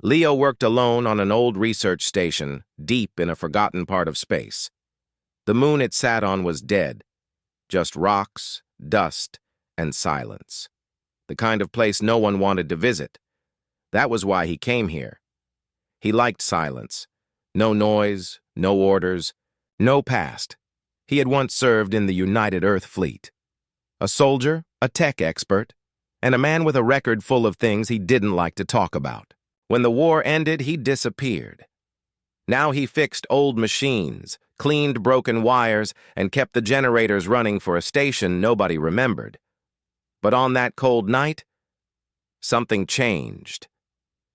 Leo worked alone on an old research station, deep in a forgotten part of space. The moon it sat on was dead, just rocks, dust, and silence. The kind of place no one wanted to visit. That was why he came here. He liked silence. No noise, no orders, no past. He had once served in the United Earth Fleet. A soldier, a tech expert, and a man with a record full of things he didn't like to talk about. When the war ended, he disappeared. Now he fixed old machines, cleaned broken wires, and kept the generators running for a station nobody remembered. But on that cold night, something changed.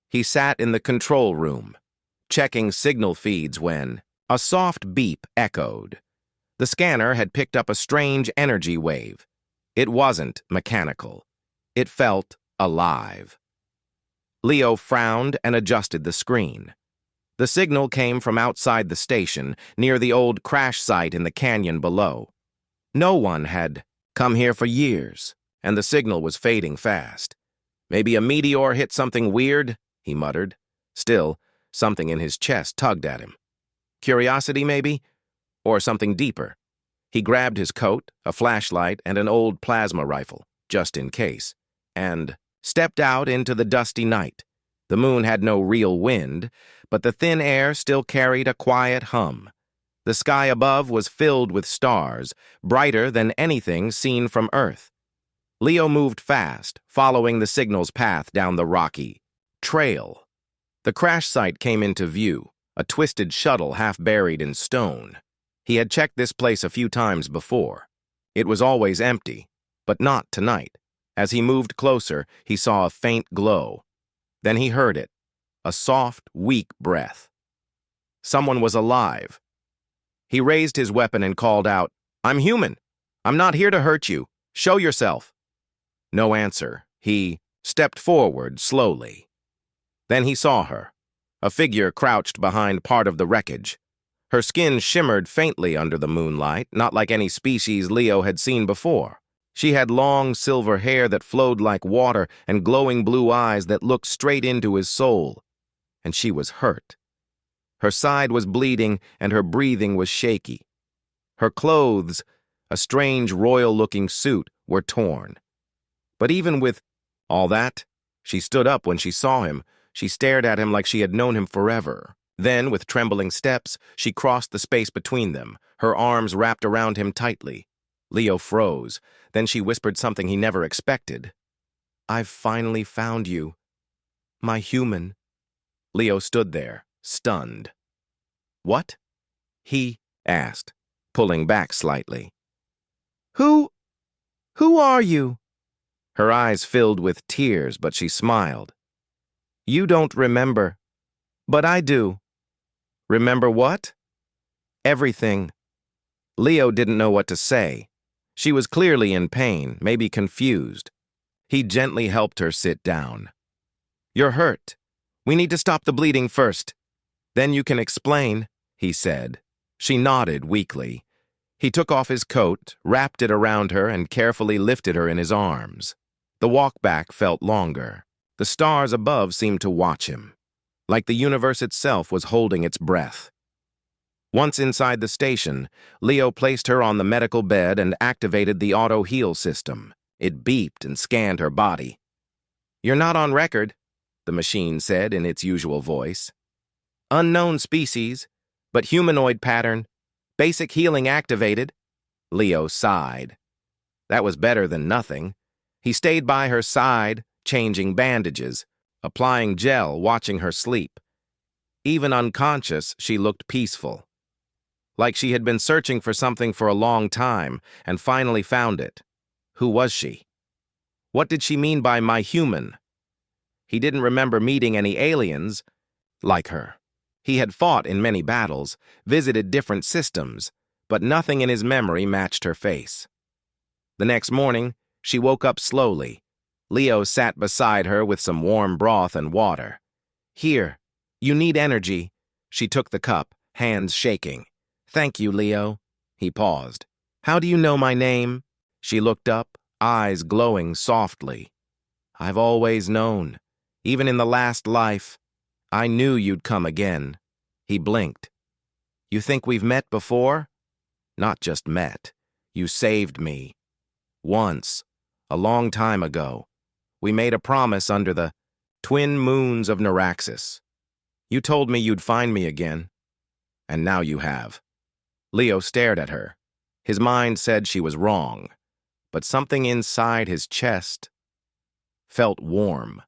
He sat in the control room, checking signal feeds when a soft beep echoed. The scanner had picked up a strange energy wave. It wasn't mechanical. It felt alive. Leo frowned and adjusted the screen. The signal came from outside the station, near the old crash site in the canyon below. No one had come here for years, and the signal was fading fast. Maybe a meteor hit something weird, he muttered. Still, something in his chest tugged at him. Curiosity, maybe? Or something deeper. He grabbed his coat, a flashlight, and an old plasma rifle, just in case, and stepped out into the dusty night. The moon had no real wind, but the thin air still carried a quiet hum. The sky above was filled with stars, brighter than anything seen from Earth. Leo moved fast, following the signal's path down the rocky trail. The crash site came into view, a twisted shuttle half buried in stone. He had checked this place a few times before. It was always empty, but not tonight. As he moved closer, he saw a faint glow. Then he heard it, a soft, weak breath. Someone was alive. He raised his weapon and called out, "I'm human. I'm not here to hurt you. Show yourself." No answer. He stepped forward slowly. Then he saw her, a figure crouched behind part of the wreckage. Her skin shimmered faintly under the moonlight, not like any species Leo had seen before. She had long silver hair that flowed like water and glowing blue eyes that looked straight into his soul. And she was hurt. Her side was bleeding and her breathing was shaky. Her clothes, a strange royal-looking suit, were torn. But even with all that, she stood up when she saw him. She stared at him like she had known him forever. Then, with trembling steps, she crossed the space between them, her arms wrapped around him tightly. Leo froze. Then she whispered something he never expected. "I've finally found you. My human." Leo stood there, stunned. "What?" he asked, pulling back slightly. Who are you?" Her eyes filled with tears, but she smiled. "You don't remember, but I do." "Remember what?" "Everything." Leo didn't know what to say. She was clearly in pain, maybe confused. He gently helped her sit down. "You're hurt. We need to stop the bleeding first. Then you can explain," he said. She nodded weakly. He took off his coat, wrapped it around her, and carefully lifted her in his arms. The walk back felt longer. The stars above seemed to watch him, like the universe itself was holding its breath. Once inside the station, Leo placed her on the medical bed and activated the auto-heal system. It beeped and scanned her body. "You're not on record," the machine said in its usual voice. "Unknown species, but humanoid pattern. Basic healing activated." Leo sighed. That was better than nothing. He stayed by her side, changing bandages, applying gel, watching her sleep. Even unconscious, she looked peaceful. Like she had been searching for something for a long time and finally found it. Who was she? What did she mean by my human? He didn't remember meeting any aliens like her. He had fought in many battles, visited different systems, but nothing in his memory matched her face. The next morning, she woke up slowly. Leo sat beside her with some warm broth and water. "Here, you need energy." She took the cup, hands shaking. "Thank you, Leo." He paused. "How do you know my name?" She looked up, eyes glowing softly. "I've always known, even in the last life." I knew you'd come again. He blinked. You think we've met before? Not just met. You saved me. Once, a long time ago. We made a promise under the twin moons of Neuraxis. You told me you'd find me again. And now you have. Leo stared at her. His mind said she was wrong, but something inside his chest felt warm,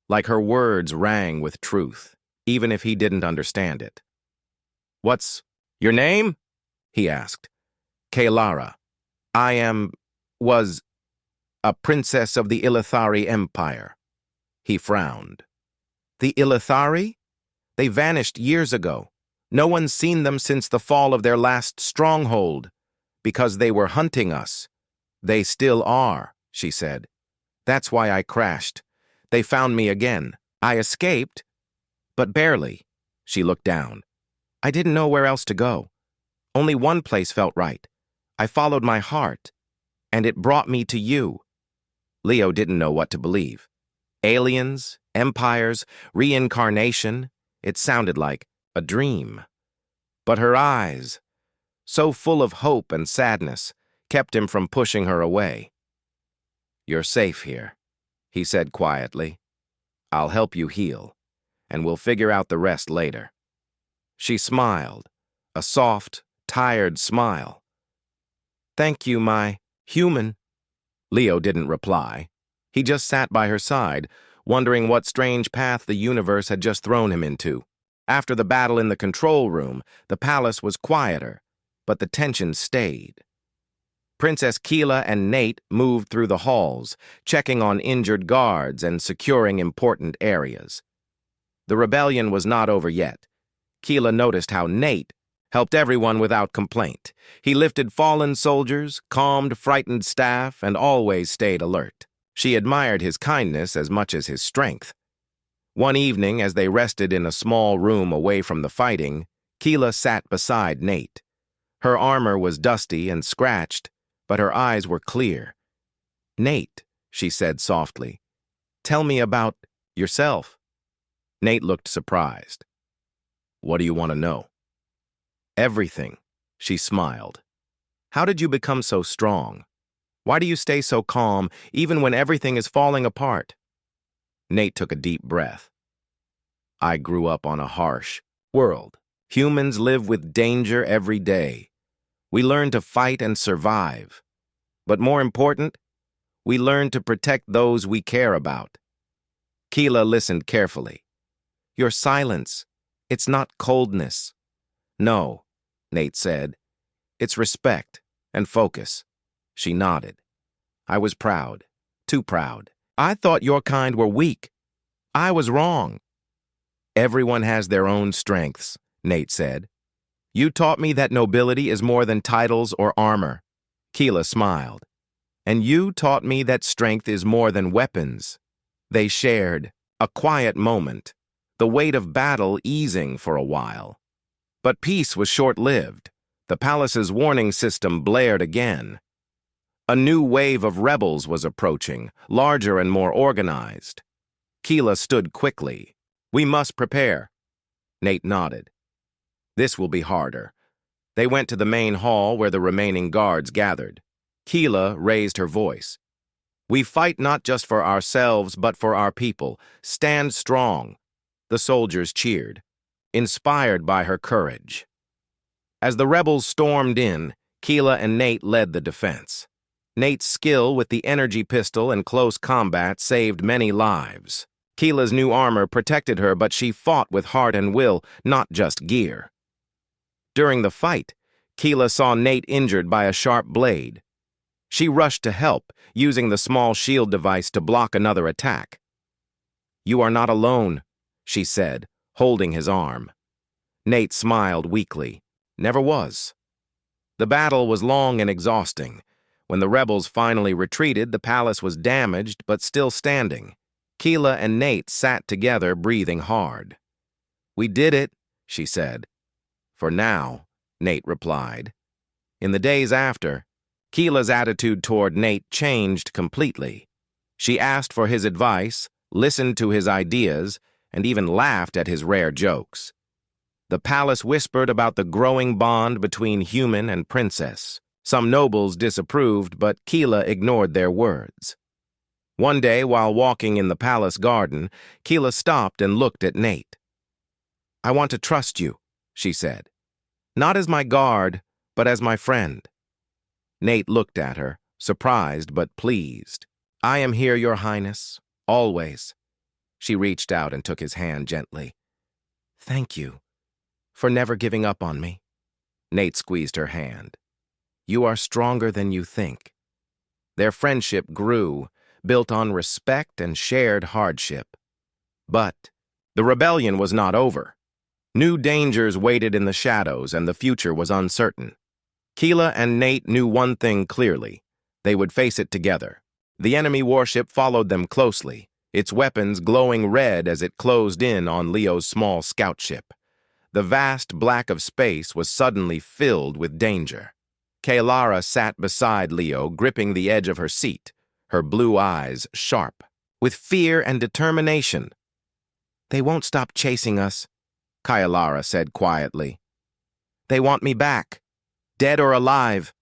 like her words rang with truth, even if he didn't understand it. What's your name? He asked. Kaylara. Was a princess of the Ilithari Empire. He frowned. The Ilithari? They vanished years ago. No one's seen them since the fall of their last stronghold, because they were hunting us. They still are, she said. That's why I crashed. They found me again. I escaped, but barely. She looked down. I didn't know where else to go. Only one place felt right. I followed my heart, and it brought me to you. Leo didn't know what to believe. Aliens, empires, reincarnation. It sounded like a dream. But her eyes, so full of hope and sadness, kept him from pushing her away. You're safe here, he said quietly. I'll help you heal, and we'll figure out the rest later. She smiled, a soft, tired smile. Thank you, my human. Leo didn't reply. He just sat by her side, wondering what strange path the universe had just thrown him into. After the battle in the control room, the palace was quieter, but the tension stayed. Princess Keela and Nate moved through the halls, checking on injured guards and securing important areas. The rebellion was not over yet. Keela noticed how Nate helped everyone without complaint. He lifted fallen soldiers, calmed frightened staff, and always stayed alert. She admired his kindness as much as his strength. One evening, as they rested in a small room away from the fighting, Keela sat beside Nate. Her armor was dusty and scratched, but her eyes were clear. Nate, she said softly, tell me about yourself. Nate looked surprised. What do you want to know? Everything, she smiled. How did you become so strong? Why do you stay so calm even when everything is falling apart? Nate took a deep breath. I grew up on a harsh world. Humans live with danger every day. We learn to fight and survive. But more important, we learn to protect those we care about. Keela listened carefully. Your silence, it's not coldness. No, Nate said. It's respect and focus. She nodded. I was proud, too proud. I thought your kind were weak. I was wrong. Everyone has their own strengths, Nate said. You taught me that nobility is more than titles or armor. Keela smiled. And you taught me that strength is more than weapons. They shared a quiet moment, the weight of battle easing for a while. But peace was short-lived. The palace's warning system blared again. A new wave of rebels was approaching, larger and more organized. Keela stood quickly. We must prepare. Nate nodded. This will be harder. They went to the main hall where the remaining guards gathered. Keela raised her voice. We fight not just for ourselves, but for our people. Stand strong. The soldiers cheered, inspired by her courage. As the rebels stormed in, Keela and Nate led the defense. Nate's skill with the energy pistol and close combat saved many lives. Keela's new armor protected her, but she fought with heart and will, not just gear. During the fight, Keela saw Nate injured by a sharp blade. She rushed to help, using the small shield device to block another attack. You are not alone, she said, holding his arm. Nate smiled weakly. Never was. The battle was long and exhausting. When the rebels finally retreated, the palace was damaged but still standing. Keela and Nate sat together, breathing hard. We did it, she said. For now, Nate replied. In the days after, Keela's attitude toward Nate changed completely. She asked for his advice, listened to his ideas, and even laughed at his rare jokes. The palace whispered about the growing bond between human and princess. Some nobles disapproved, but Keela ignored their words. One day, while walking in the palace garden, Keela stopped and looked at Nate. "I want to trust you," she said. "Not as my guard, but as my friend." Nate looked at her, surprised but pleased. "I am here, Your Highness, always." She reached out and took his hand gently. "Thank you for never giving up on me." Nate squeezed her hand. "You are stronger than you think." Their friendship grew, built on respect and shared hardship. But the rebellion was not over. New dangers waited in the shadows, and the future was uncertain. Keela and Nate knew one thing clearly. They would face it together. The enemy warship followed them closely, its weapons glowing red as it closed in on Leo's small scout ship. The vast black of space was suddenly filled with danger. Kaylara sat beside Leo, gripping the edge of her seat, her blue eyes sharp, with fear and determination. "They won't stop chasing us," Kaylara said quietly. "They want me back, dead or alive."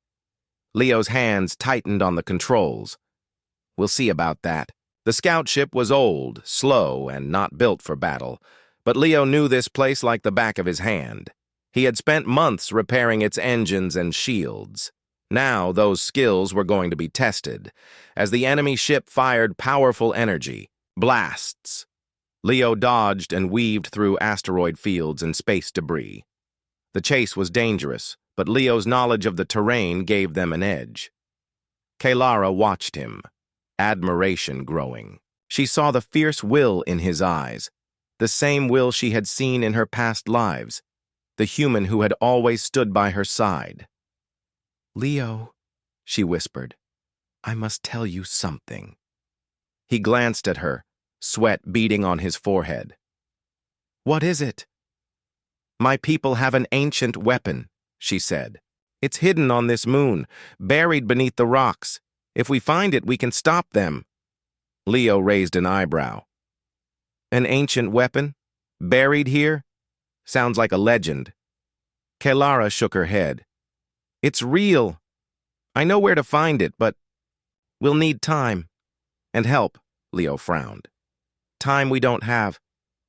Leo's hands tightened on the controls. "We'll see about that." The scout ship was old, slow, and not built for battle, but Leo knew this place like the back of his hand. He had spent months repairing its engines and shields. Now those skills were going to be tested, as the enemy ship fired powerful energy, blasts. Leo dodged and weaved through asteroid fields and space debris. The chase was dangerous, but Leo's knowledge of the terrain gave them an edge. Kaylara watched him, admiration growing. She saw the fierce will in his eyes, the same will she had seen in her past lives, the human who had always stood by her side. "Leo," she whispered, "I must tell you something." He glanced at her, sweat beading on his forehead. "What is it?" "My people have an ancient weapon," she said. "It's hidden on this moon, buried beneath the rocks. If we find it, we can stop them." Leo raised an eyebrow. "An ancient weapon? Buried here? Sounds like a legend." Kaylara shook her head. "It's real. I know where to find it, but we'll need time. And help," Leo frowned. "Time we don't have.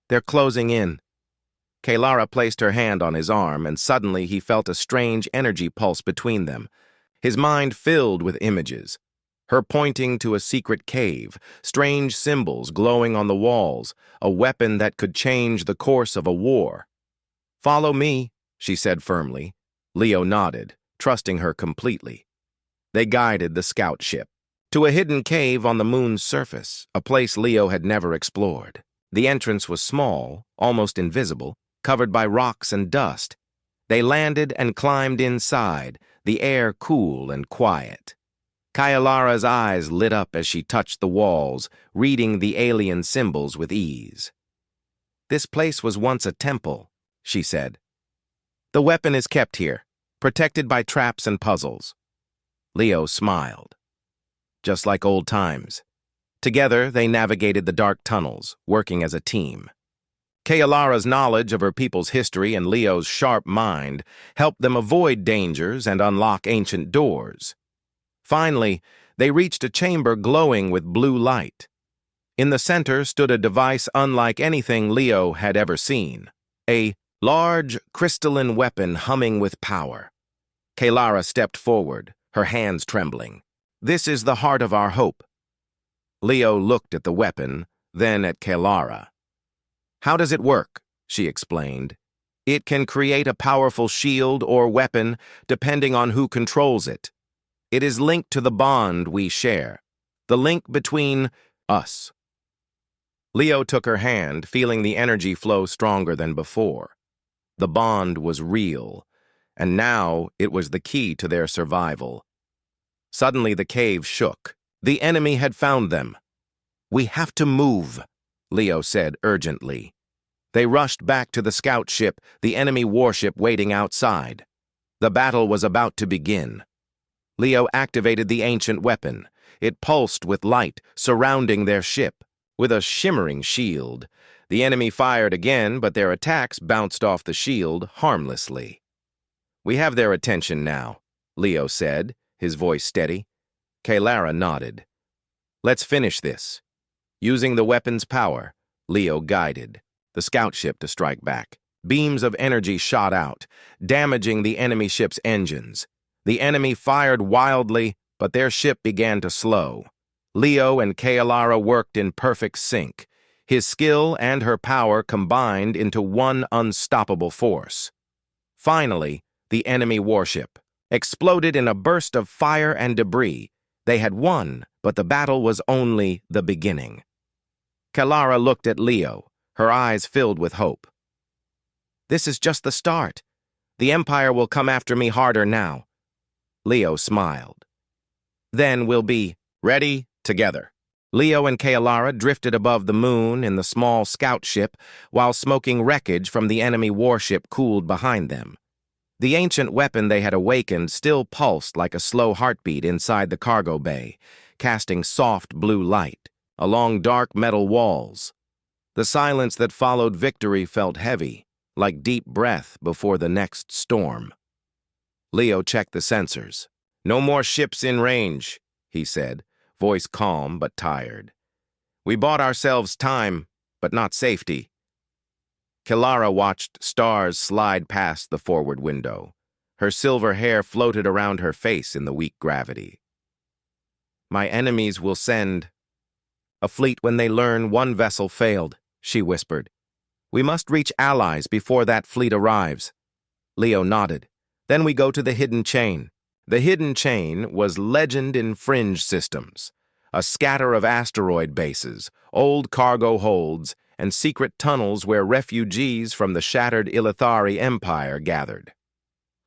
They're closing in." Kaylara placed her hand on his arm, and suddenly he felt a strange energy pulse between them. His mind filled with images. Her pointing to a secret cave, strange symbols glowing on the walls, a weapon that could change the course of a war. "Follow me," she said firmly. Leo nodded, trusting her completely. They guided the scout ship to a hidden cave on the moon's surface, a place Leo had never explored. The entrance was small, almost invisible, covered by rocks and dust. They landed and climbed inside, the air cool and quiet. Kayalara's eyes lit up as she touched the walls, reading the alien symbols with ease. "This place was once a temple," she said. "The weapon is kept here, protected by traps and puzzles." Leo smiled. Just like old times. Together, they navigated the dark tunnels, working as a team. Kayalara's knowledge of her people's history and Leo's sharp mind helped them avoid dangers and unlock ancient doors. Finally, they reached a chamber glowing with blue light. In the center stood a device unlike anything Leo had ever seen, a large, crystalline weapon humming with power. Kaylara stepped forward, her hands trembling. "This is the heart of our hope." Leo looked at the weapon, then at Kaylara. "How does it work?" she explained. "It can create a powerful shield or weapon depending on who controls it. It is linked to the bond we share, the link between us." Leo took her hand, feeling the energy flow stronger than before. The bond was real, and now it was the key to their survival. Suddenly the cave shook. The enemy had found them. "We have to move," Leo said urgently. They rushed back to the scout ship, the enemy warship waiting outside. The battle was about to begin. Leo activated the ancient weapon. It pulsed with light, surrounding their ship. With a shimmering shield, The enemy fired again, but their attacks bounced off the shield harmlessly. "We have their attention now," Leo said, his voice steady. Kalara nodded. "Let's finish this." Using the weapon's power, Leo guided the scout ship to strike back. Beams of energy shot out, damaging the enemy ship's engines. The enemy fired wildly, but their ship began to slow. Leo and Kalara worked in perfect sync. His skill and her power combined into one unstoppable force. Finally, the enemy warship exploded in a burst of fire and debris. They had won, but the battle was only the beginning. Kalara looked at Leo, her eyes filled with hope. "This is just the start. The Empire will come after me harder now." Leo smiled. "Then we'll be ready together." Leo and Kalara drifted above the moon in the small scout ship while smoking wreckage from the enemy warship cooled behind them. The ancient weapon they had awakened still pulsed like a slow heartbeat inside the cargo bay, casting soft blue light along dark metal walls. The silence that followed victory felt heavy, like deep breath before the next storm. Leo checked the sensors. "No more ships in range," he said, voice calm but tired. "We bought ourselves time, but not safety." Kalara watched stars slide past the forward window. Her silver hair floated around her face in the weak gravity. "My enemies will send a fleet when they learn one vessel failed," she whispered. "We must reach allies before that fleet arrives." Leo nodded. "Then we go to the hidden chain." The hidden chain was legend in fringe systems, a scatter of asteroid bases, old cargo holds, and secret tunnels where refugees from the shattered Ilithari Empire gathered.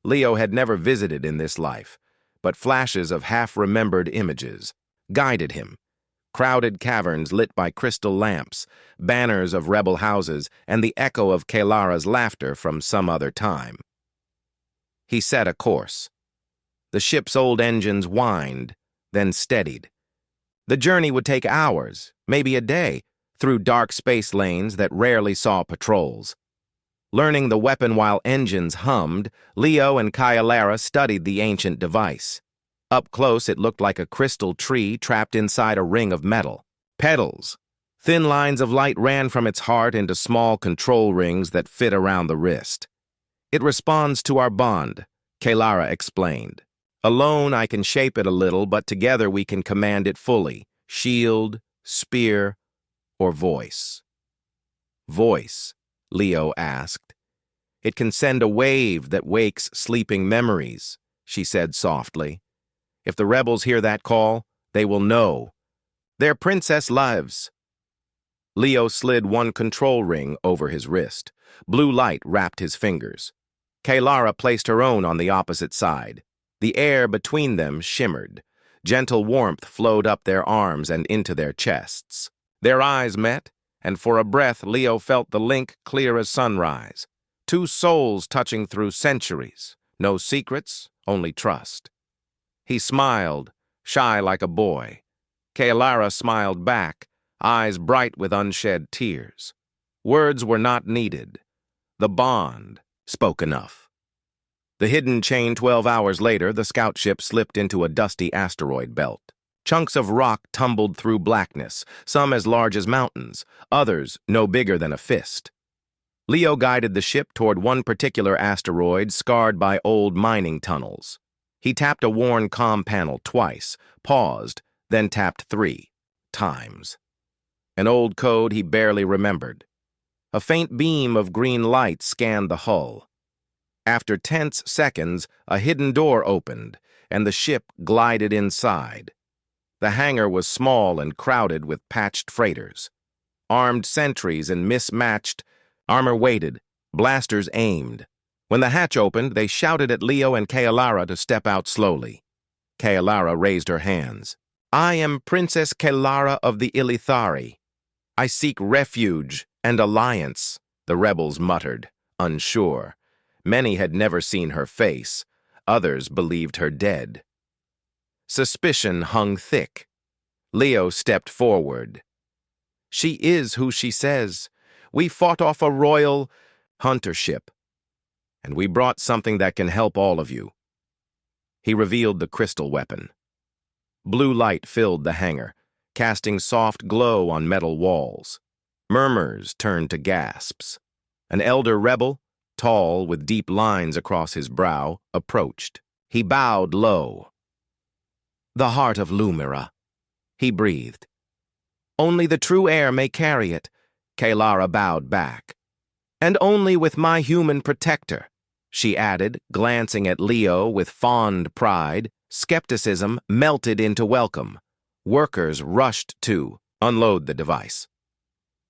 Leo had never visited in this life, but flashes of half-remembered images guided him. Crowded caverns lit by crystal lamps, banners of rebel houses, and the echo of Kalara's laughter from some other time. He set a course. The ship's old engines whined, then steadied. The journey would take hours, maybe a day, through dark space lanes that rarely saw patrols. Learning the weapon while engines hummed, Leo and Kalara studied the ancient device. Up close, it looked like a crystal tree trapped inside a ring of metal. Petals. Thin lines of light ran from its heart into small control rings that fit around the wrist. "It responds to our bond," Kalara explained. "Alone, I can shape it a little, but together we can command it fully. Shield, spear, or voice." "Voice?" Leo asked. "It can send a wave that wakes sleeping memories," she said softly. "If the rebels hear that call, they will know. Their princess lives." Leo slid one control ring over his wrist. Blue light wrapped his fingers. Kalara placed her own on the opposite side. The air between them shimmered. Gentle warmth flowed up their arms and into their chests. Their eyes met, and for a breath Leo felt the link clear as sunrise. Two souls touching through centuries. No secrets, only trust. He smiled, shy like a boy. Kalara smiled back, eyes bright with unshed tears. Words were not needed. The bond spoke enough. The hidden chain 12 hours later, the scout ship slipped into a dusty asteroid belt. Chunks of rock tumbled through blackness, some as large as mountains, others no bigger than a fist. Leo guided the ship toward one particular asteroid scarred by old mining tunnels. He tapped a worn comm panel twice, paused, then tapped 3 times. An old code he barely remembered. A faint beam of green light scanned the hull. After tense seconds, a hidden door opened, and the ship glided inside. The hangar was small and crowded with patched freighters. Armed sentries and mismatched armor waited, blasters aimed. When the hatch opened, they shouted at Leo and Kalara to step out slowly. Kalara raised her hands. "I am Princess Kalara of the Ilithari. I seek refuge and alliance," the rebels muttered, unsure. Many had never seen her face. Others believed her dead. Suspicion hung thick. Leo stepped forward. "She is who she says. We fought off a royal hunter ship, and we brought something that can help all of you." He revealed the crystal weapon. Blue light filled the hangar, casting soft glow on metal walls. Murmurs turned to gasps. An elder rebel, tall with deep lines across his brow, approached. He bowed low. "The heart of Lumira," he breathed. "Only the true heir may carry it," Kalara bowed back. "And only with my human protector," she added, glancing at Leo with fond pride. Skepticism melted into welcome. Workers rushed to unload the device.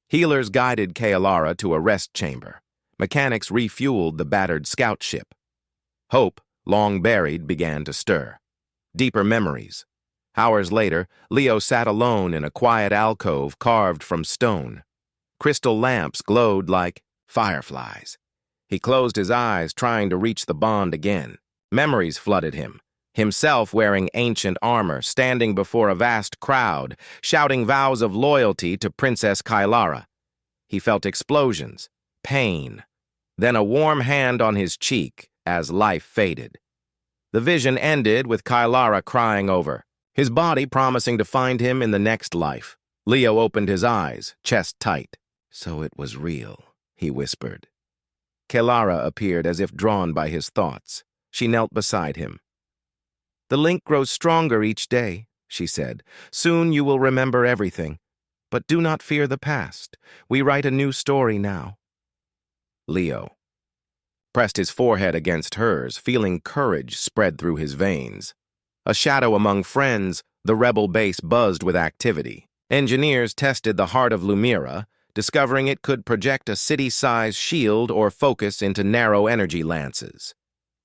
Healers guided Kalara to a rest chamber. Mechanics refueled the battered scout ship. Hope, long buried, began to stir. Deeper memories. Hours later, Leo sat alone in a quiet alcove carved from stone. Crystal lamps glowed like fireflies. He closed his eyes, trying to reach the bond again. Memories flooded him. Himself wearing ancient armor, standing before a vast crowd, shouting vows of loyalty to Princess Kalara. He felt explosions, pain, then a warm hand on his cheek as life faded. The vision ended with Kalara crying over, his body promising to find him in the next life. Leo opened his eyes, chest tight. "So it was real," he whispered. Kalara appeared as if drawn by his thoughts. She knelt beside him. "The link grows stronger each day," she said. "Soon you will remember everything. But do not fear the past. We write a new story now." Leo pressed his forehead against hers, feeling courage spread through his veins. A shadow among friends, the rebel base buzzed with activity. Engineers tested the heart of Lumira, discovering it could project a city-sized shield or focus into narrow energy lances.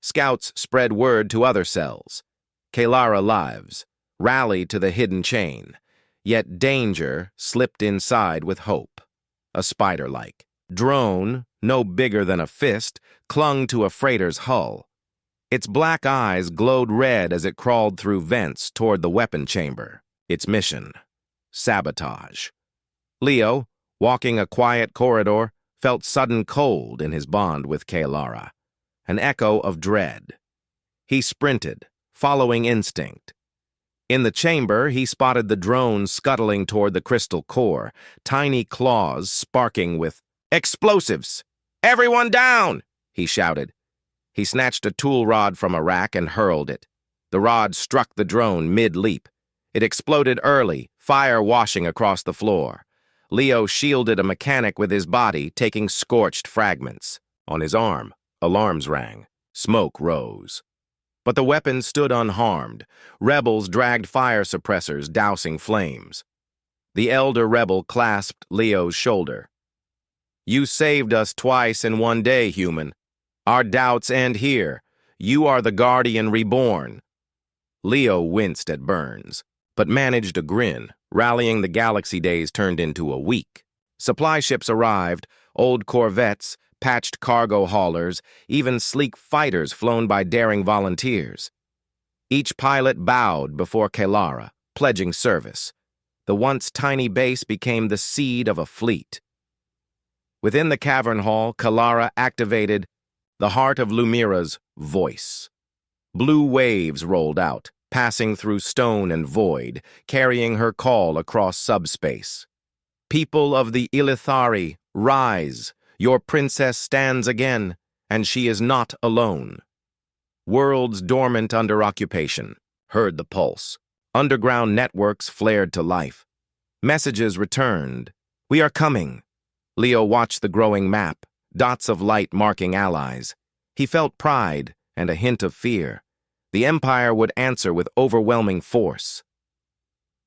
Scouts spread word to other cells. Kalara lives rallied to the hidden chain, yet danger slipped inside with hope. A spider-like drone, no bigger than a fist, clung to a freighter's hull. Its black eyes glowed red as it crawled through vents toward the weapon chamber. Its mission: sabotage. Leo, walking a quiet corridor, felt sudden cold in his bond with Kalara, an echo of dread. He sprinted, following instinct. In the chamber, he spotted the drone scuttling toward the crystal core, tiny claws sparking with explosives. "Everyone down!" he shouted. He snatched a tool rod from a rack and hurled it. The rod struck the drone mid-leap. It exploded early, fire washing across the floor. Leo shielded a mechanic with his body, taking scorched fragments. On his arm, alarms rang. Smoke rose. But the weapon stood unharmed. Rebels dragged fire suppressors, dousing flames. The elder rebel clasped Leo's shoulder. "You saved us twice in one day, human. Our doubts end here. You are the guardian reborn." Leo winced at burns, but managed a grin. Rallying the galaxy days turned into a week. Supply ships arrived, old corvettes, patched cargo haulers, even sleek fighters flown by daring volunteers. Each pilot bowed before Kalara, pledging service. The once tiny base became the seed of a fleet. Within the cavern hall, Kalara activated the heart of Lumira's voice. Blue waves rolled out, passing through stone and void, carrying her call across subspace. "People of the Ilithari, rise! Your princess stands again, and she is not alone." Worlds dormant under occupation heard the pulse. Underground networks flared to life. Messages returned. "We are coming." Leo watched the growing map, dots of light marking allies. He felt pride and a hint of fear. The Empire would answer with overwhelming force.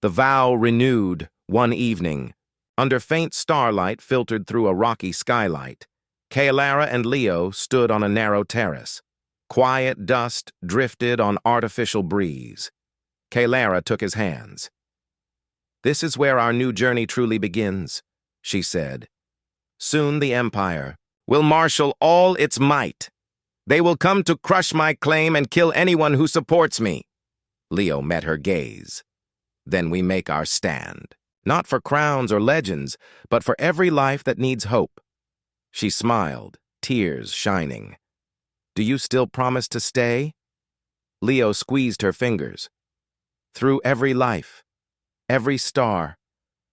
The vow renewed one evening. Under faint starlight filtered through a rocky skylight, Kalara and Leo stood on a narrow terrace. Quiet dust drifted on artificial breeze. Kalara took his hands. "This is where our new journey truly begins," she said. "Soon the Empire will marshal all its might. They will come to crush my claim and kill anyone who supports me." Leo met her gaze. "Then we make our stand. Not for crowns or legends, but for every life that needs hope. She smiled, tears shining. "Do you still promise to stay?" Leo squeezed her fingers. "Through every life, every star,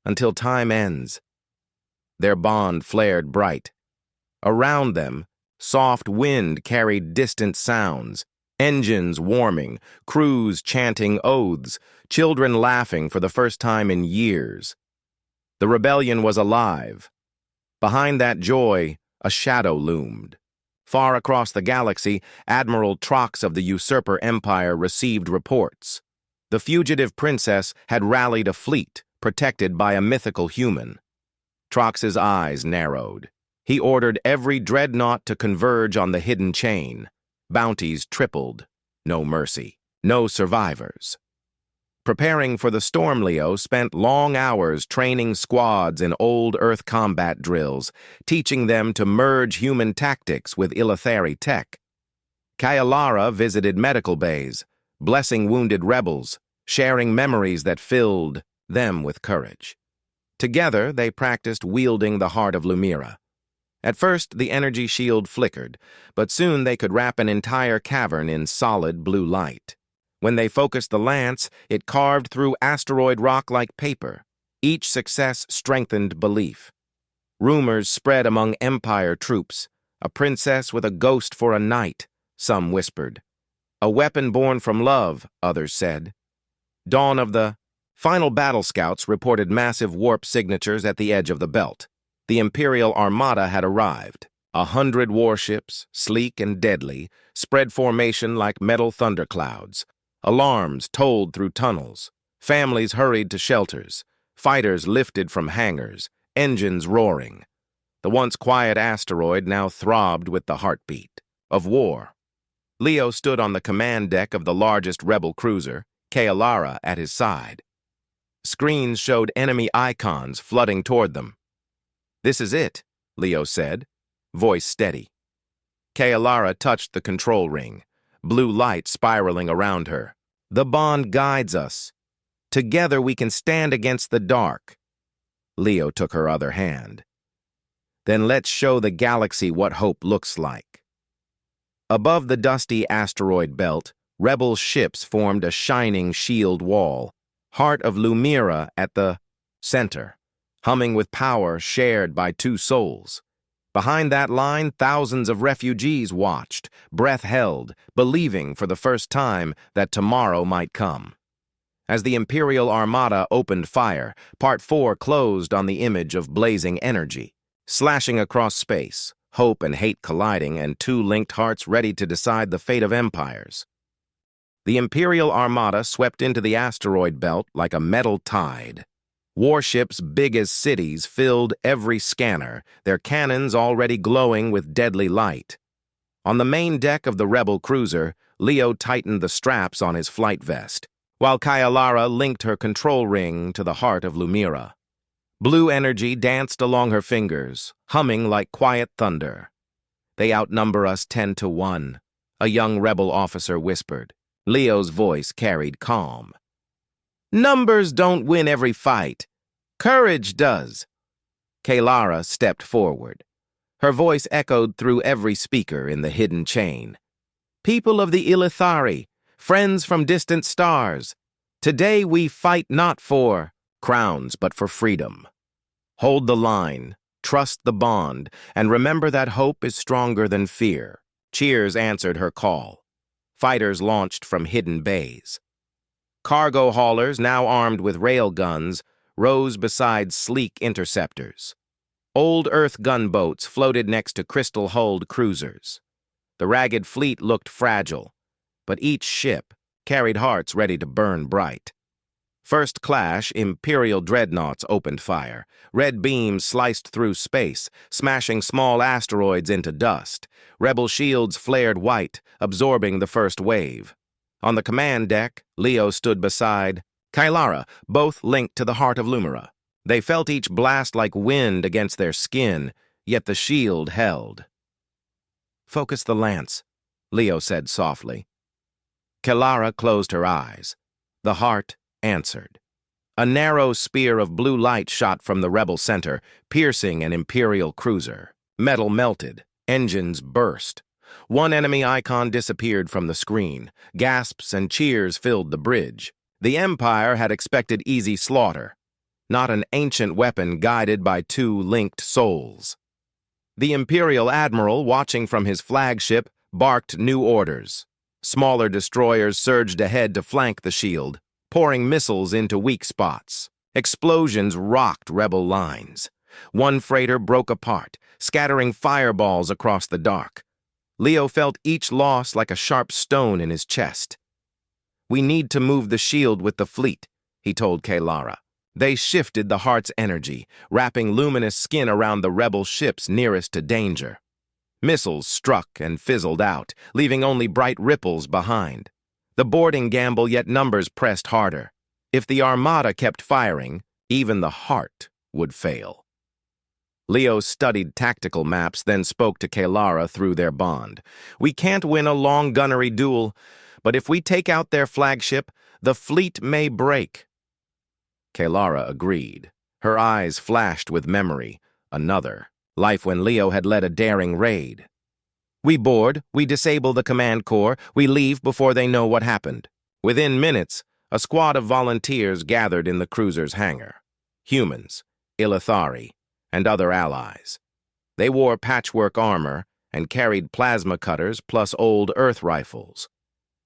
until time ends." Their bond flared bright. Around them, soft wind carried distant sounds, engines warming, crews chanting oaths, children laughing for the first time in years. The rebellion was alive. Behind that joy, a shadow loomed. Far across the galaxy, Admiral Trox of the Usurper Empire received reports. The fugitive princess had rallied a fleet, protected by a mythical human. Trox's eyes narrowed. He ordered every dreadnought to converge on the hidden chain. Bounties tripled. No mercy. No survivors. Preparing for the storm, Leo spent long hours training squads in old Earth combat drills, teaching them to merge human tactics with Illithari tech. Kailara visited medical bays, blessing wounded rebels, sharing memories that filled them with courage. Together, they practiced wielding the heart of Lumira. At first, the energy shield flickered, but soon they could wrap an entire cavern in solid blue light. When they focused the lance, it carved through asteroid rock like paper. Each success strengthened belief. Rumors spread among Empire troops. A princess with a ghost for a knight, some whispered. A weapon born from love, others said. Dawn of the final battle scouts reported massive warp signatures at the edge of the belt. The Imperial Armada had arrived. 100 warships, sleek and deadly, spread formation like metal thunderclouds. Alarms tolled through tunnels. Families hurried to shelters. Fighters lifted from hangars, engines roaring. The once quiet asteroid now throbbed with the heartbeat of war. Leo stood on the command deck of the largest rebel cruiser, Kailara at his side. Screens showed enemy icons flooding toward them. "This is it," Leo said, voice steady. Kailara touched the control ring, blue light spiraling around her. "The bond guides us. Together we can stand against the dark." Leo took her other hand. "Then let's show the galaxy what hope looks like." Above the dusty asteroid belt, rebel ships formed a shining shield wall, heart of Lumira at the center, humming with power shared by two souls. Behind that line, thousands of refugees watched, breath held, believing for the first time that tomorrow might come. As the Imperial Armada opened fire, Part 4 closed on the image of blazing energy, slashing across space, hope and hate colliding, and two linked hearts ready to decide the fate of empires. The Imperial Armada swept into the asteroid belt like a metal tide. Warships big as cities filled every scanner, their cannons already glowing with deadly light. On the main deck of the rebel cruiser, Leo tightened the straps on his flight vest, while Kailara linked her control ring to the heart of Lumira. Blue energy danced along her fingers, humming like quiet thunder. "They outnumber us 10-1, a young rebel officer whispered. Leo's voice carried calm. "Numbers don't win every fight. Courage does." Kailara stepped forward. Her voice echoed through every speaker in the hidden chain. "People of the Illithari, friends from distant stars, today we fight not for crowns but for freedom. Hold the line, trust the bond, and remember that hope is stronger than fear." Cheers answered her call. Fighters launched from hidden bays. Cargo haulers, now armed with rail guns, rose beside sleek interceptors. Old Earth gunboats floated next to crystal-hulled cruisers. The ragged fleet looked fragile, but each ship carried hearts ready to burn bright. First clash, Imperial dreadnoughts opened fire. Red beams sliced through space, smashing small asteroids into dust. Rebel shields flared white, absorbing the first wave. On the command deck, Leo stood beside Kailara, both linked to the heart of Lumira. They felt each blast like wind against their skin, yet the shield held. "Focus the lance," Leo said softly. Kailara closed her eyes. The heart answered. A narrow spear of blue light shot from the rebel center, piercing an Imperial cruiser. Metal melted. Engines burst. One enemy icon disappeared from the screen. Gasps and cheers filled the bridge. The Empire had expected easy slaughter, not an ancient weapon guided by two linked souls. The Imperial Admiral, watching from his flagship, barked new orders. Smaller destroyers surged ahead to flank the shield, pouring missiles into weak spots. Explosions rocked rebel lines. One freighter broke apart, scattering fireballs across the dark. Leo felt each loss like a sharp stone in his chest. "We need to move the shield with the fleet," he told Kalara. They shifted the heart's energy, wrapping luminous skin around the rebel ships nearest to danger. Missiles struck and fizzled out, leaving only bright ripples behind. The boarding gamble, yet numbers pressed harder. If the armada kept firing, even the heart would fail. Leo studied tactical maps, then spoke to Kalara through their bond. "We can't win a long gunnery duel, but if we take out their flagship, the fleet may break." Kalara agreed. Her eyes flashed with memory. Another life when Leo had led a daring raid. "We board, we disable the command core, we leave before they know what happened." Within minutes, a squad of volunteers gathered in the cruiser's hangar. Humans, Ilithari, and other allies. They wore patchwork armor and carried plasma cutters plus old Earth rifles.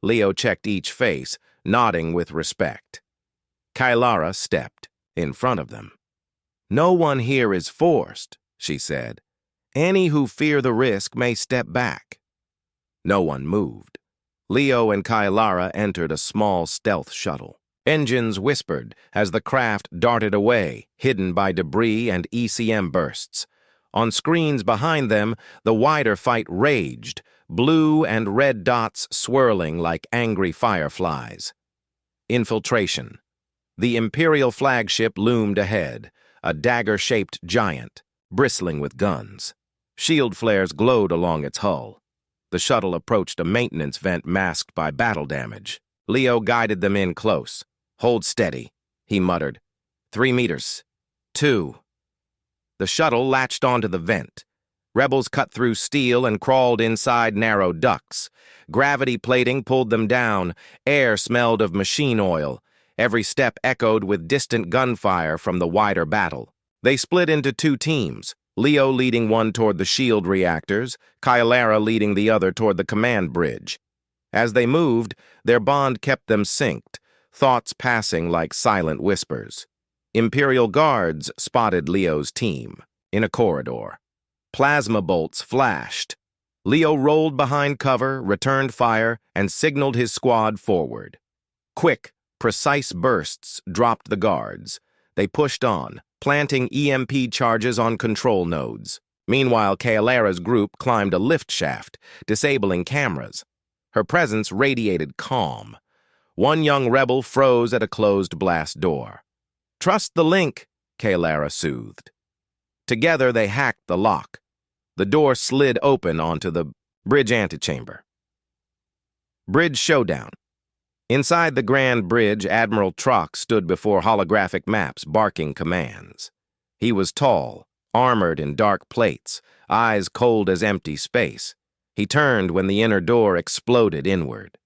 Leo checked each face, nodding with respect. Kalara stepped in front of them. "No one here is forced," she said. "Any who fear the risk may step back." No one moved. Leo and Kalara entered a small stealth shuttle. Engines whispered as the craft darted away, hidden by debris and ECM bursts. On screens behind them, the wider fight raged, blue and red dots swirling like angry fireflies. Infiltration. The Imperial flagship loomed ahead, a dagger-shaped giant, bristling with guns. Shield flares glowed along its hull. The shuttle approached a maintenance vent masked by battle damage. Leo guided them in close. "Hold steady," he muttered. 3 meters. 2. The shuttle latched onto the vent. Rebels cut through steel and crawled inside narrow ducts. Gravity plating pulled them down. Air smelled of machine oil. Every step echoed with distant gunfire from the wider battle. They split into 2 teams, Leo leading one toward the shield reactors, Kalara leading the other toward the command bridge. As they moved, their bond kept them synced, thoughts passing like silent whispers. Imperial guards spotted Leo's team in a corridor. Plasma bolts flashed. Leo rolled behind cover, returned fire, and signaled his squad forward. Quick, precise bursts dropped the guards. They pushed on, planting EMP charges on control nodes. Meanwhile, Kalara's group climbed a lift shaft, disabling cameras. Her presence radiated calm. One young rebel froze at a closed blast door. "Trust the link," Kalara soothed. Together, they hacked the lock. The door slid open onto the bridge antechamber. Bridge showdown. Inside the Grand Bridge, Admiral Trox stood before holographic maps, barking commands. He was tall, armored in dark plates, eyes cold as empty space. He turned when the inner door exploded inward.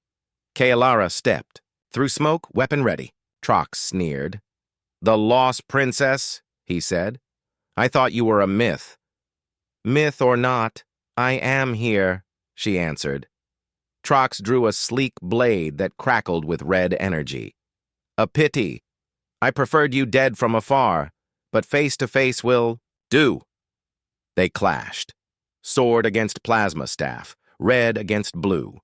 Kalara stepped. "Through smoke, weapon ready," Trox sneered. "The lost princess," he said. "I thought you were a myth." "Myth or not, I am here," she answered. Trox drew a sleek blade that crackled with red energy. "A pity. I preferred you dead from afar, but face-to-face will do." They clashed. Sword against plasma staff, red against blue.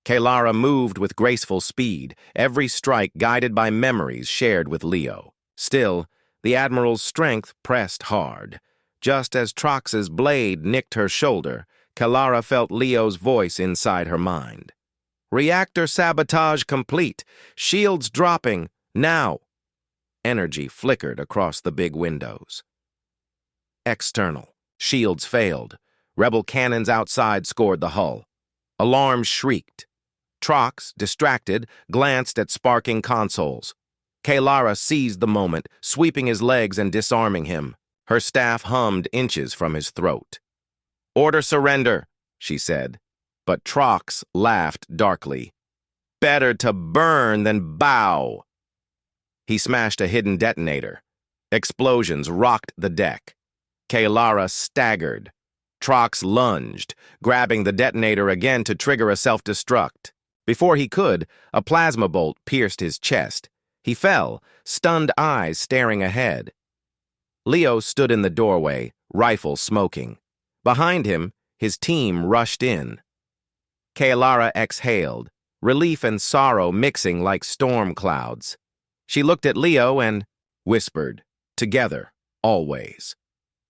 Kalara moved with graceful speed, every strike guided by memories shared with Leo. Still, the Admiral's strength pressed hard. Just as Trox's blade nicked her shoulder, Kalara felt Leo's voice inside her mind. "Reactor sabotage complete. Shields dropping. Now." Energy flickered across the big windows. External. Shields failed. Rebel cannons outside scored the hull. Alarms shrieked. Trox, distracted, glanced at sparking consoles. Kalara seized the moment, sweeping his legs and disarming him. Her staff hummed inches from his throat. "Order surrender," she said. But Trox laughed darkly. "Better to burn than bow." He smashed a hidden detonator. Explosions rocked the deck. Kaelara staggered. Trox lunged, grabbing the detonator again to trigger a self-destruct. Before he could, a plasma bolt pierced his chest. He fell, stunned eyes staring ahead. Leo stood in the doorway, rifle smoking. Behind him, his team rushed in. Kaelara exhaled, relief and sorrow mixing like storm clouds. She looked at Leo and whispered, "Together, always."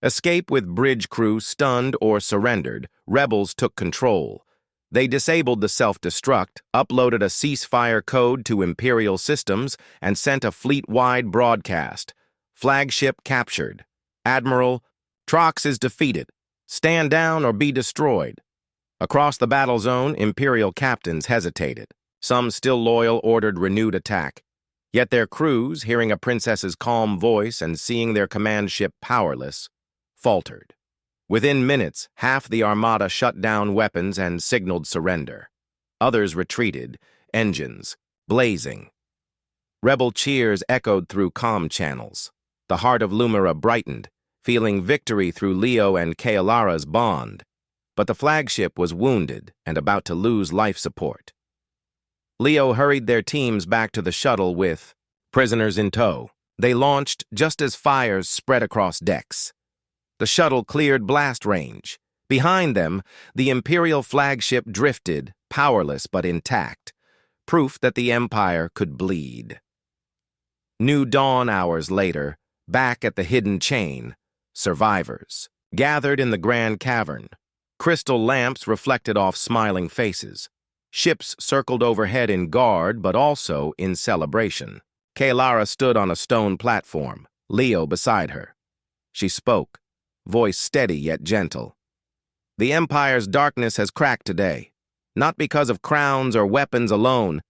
Escape with bridge crew stunned or surrendered, rebels took control. They disabled the self-destruct, uploaded a ceasefire code to Imperial systems, and sent a fleet-wide broadcast. Flagship captured. Admiral, Trox is defeated. Stand down or be destroyed. Across the battle zone, Imperial captains hesitated. Some still loyal ordered renewed attack. Yet their crews, hearing a princess's calm voice and seeing their command ship powerless, faltered. Within minutes, half the armada shut down weapons and signaled surrender. Others retreated, engines blazing. Rebel cheers echoed through comm channels. The heart of Lumira brightened, feeling victory through Leo and Kaelara's bond. But the flagship was wounded and about to lose life support. Leo hurried their teams back to the shuttle with prisoners in tow. They launched just as fires spread across decks. The shuttle cleared blast range. Behind them, the Imperial flagship drifted, powerless but intact, proof that the Empire could bleed. New dawn hours later, back at the hidden chain, survivors gathered in the Grand Cavern. Crystal lamps reflected off smiling faces. Ships circled overhead in guard, but also in celebration. Kaelara stood on a stone platform, Leo beside her. She spoke, voice steady yet gentle. "The Empire's darkness has cracked today, not because of crowns or weapons alone,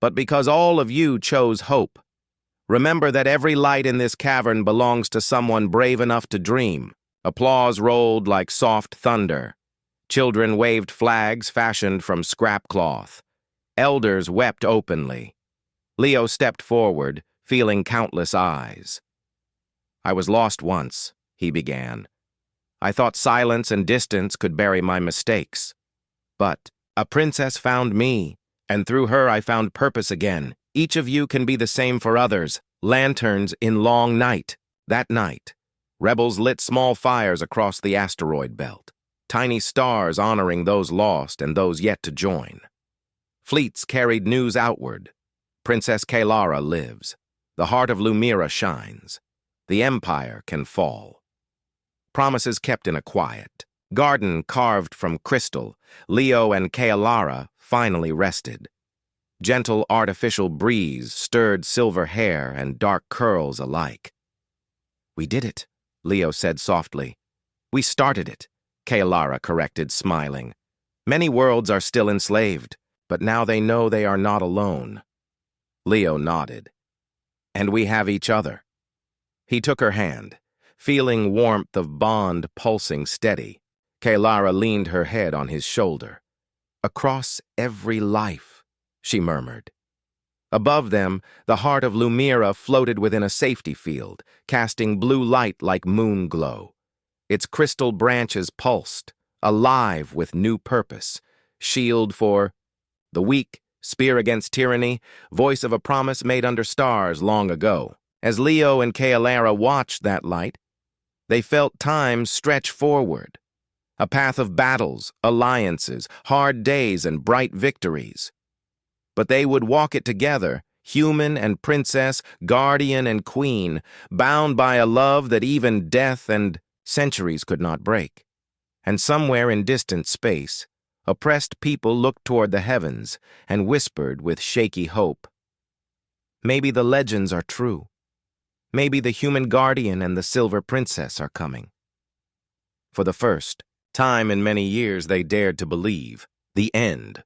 but because all of you chose hope. Remember that every light in this cavern belongs to someone brave enough to dream." Applause rolled like soft thunder. Children waved flags fashioned from scrap cloth. Elders wept openly. Leo stepped forward, feeling countless eyes. "I was lost once," he began. "I thought silence and distance could bury my mistakes. But a princess found me, and through her I found purpose again. Each of you can be the same for others. Lanterns in long night." That night, rebels lit small fires across the asteroid belt. Tiny stars honoring those lost and those yet to join. Fleets carried news outward. Princess Kaelara lives. The heart of Lumira shines. The Empire can fall. Promises kept in a quiet. Garden carved from crystal. Leo and Kaelara finally rested. Gentle artificial breeze stirred silver hair and dark curls alike. "We did it," Leo said softly. "We started it," Kaelara corrected, smiling. "Many worlds are still enslaved, but now they know they are not alone." Leo nodded. "And we have each other." He took her hand, feeling warmth of bond pulsing steady. Kaelara leaned her head on his shoulder. "Across every life," she murmured. Above them, the heart of Lumira floated within a safety field, casting blue light like moon glow. Its crystal branches pulsed, alive with new purpose. Shield for the weak, spear against tyranny, voice of a promise made under stars long ago. As Leo and Kaelara watched that light, they felt time stretch forward. A path of battles, alliances, hard days, and bright victories. But they would walk it together, human and princess, guardian and queen, bound by a love that even death and centuries could not break. And somewhere in distant space, oppressed people looked toward the heavens and whispered with shaky hope, "Maybe the legends are true. Maybe the human guardian and the silver princess are coming." For the first time in many years they dared to believe. The end